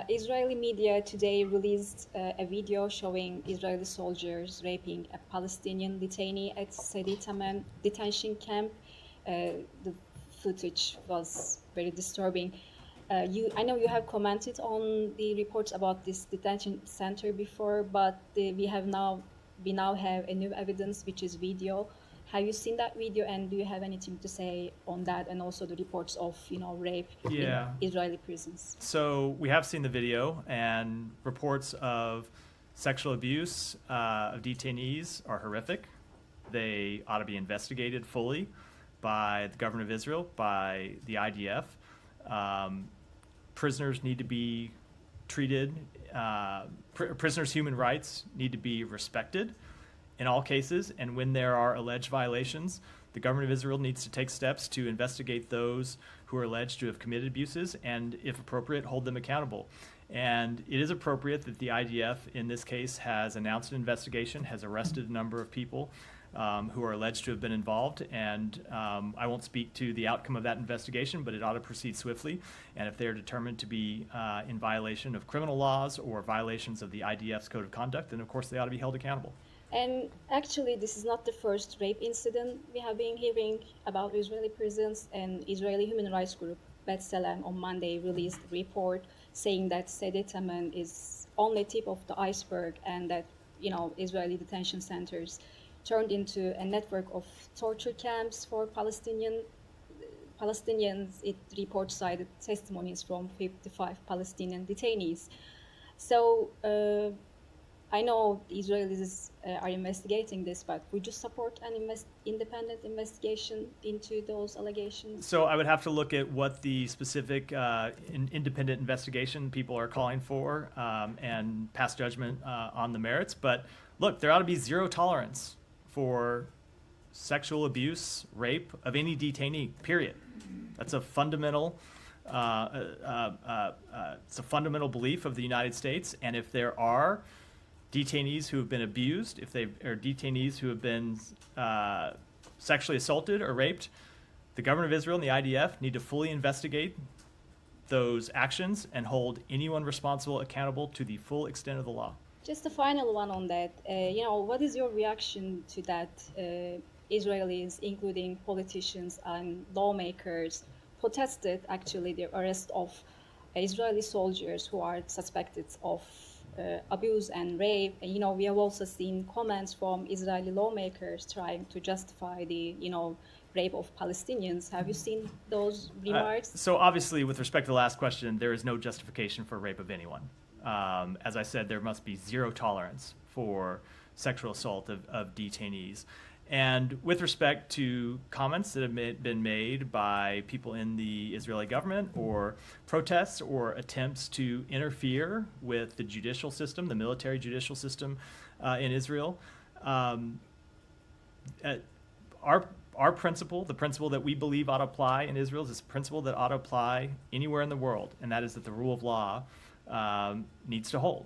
Israeli media today released a video showing Israeli soldiers raping a Palestinian detainee at Sidi Taman detention camp. The footage was very disturbing. I know you have commented on the reports about this detention center before, but we now have a new evidence, which is video. Have you seen that video, and do you have anything to say on that, and also the reports of rape in Yeah. Israeli prisons? So we have seen the video, and reports of sexual abuse of detainees are horrific. They ought to be investigated fully by the government of Israel, by the IDF. Prisoners need to be treated, prisoners' human rights need to be respected in all cases, and when there are alleged violations, the government of Israel needs to take steps to investigate those who are alleged to have committed abuses and, if appropriate, hold them accountable. And it is appropriate that the IDF, in this case, has announced an investigation, has arrested a number of people who are alleged to have been involved. And I won't speak to the outcome of that investigation, but it ought to proceed swiftly. And if they're determined to be in violation of criminal laws or violations of the IDF's code of conduct, then of course they ought to be held accountable. And actually, this is not the first rape incident we have been hearing about Israeli prisons. And Israeli human rights group B'Tselem on Monday released a report saying that Sede Taman is only tip of the iceberg, and that Israeli detention centers turned into a network of torture camps for Palestinians. It reports cited testimonies from 55 Palestinian detainees. So I know the Israelis are investigating this, but would you support an independent investigation into those allegations? So I would have to look at what the specific independent investigation people are calling for and pass judgment on the merits. But look, there ought to be zero tolerance for sexual abuse, rape of any detainee, period. That's a fundamental it's a fundamental belief of the United States. And if there are detainees who have been abused, if they are detainees who have been sexually assaulted or raped, the government of Israel and the IDF need to fully investigate those actions and hold anyone responsible accountable to the full extent of the law. Just a final one on that. What is your reaction to that? Israelis, including politicians and lawmakers, protested actually the arrest of Israeli soldiers who are suspected of abuse and rape. And, we have also seen comments from Israeli lawmakers trying to justify the, rape of Palestinians. Have you seen those remarks? So obviously, with respect to the last question, there is no justification for rape of anyone. As I said, there must be zero tolerance for sexual assault of detainees. And with respect to comments that have been made by people in the Israeli government, or protests or attempts to interfere with the judicial system, the military judicial system in Israel, our principle, the principle that we believe ought to apply in Israel, is this principle that ought to apply anywhere in the world, and that is that the rule of law needs to hold.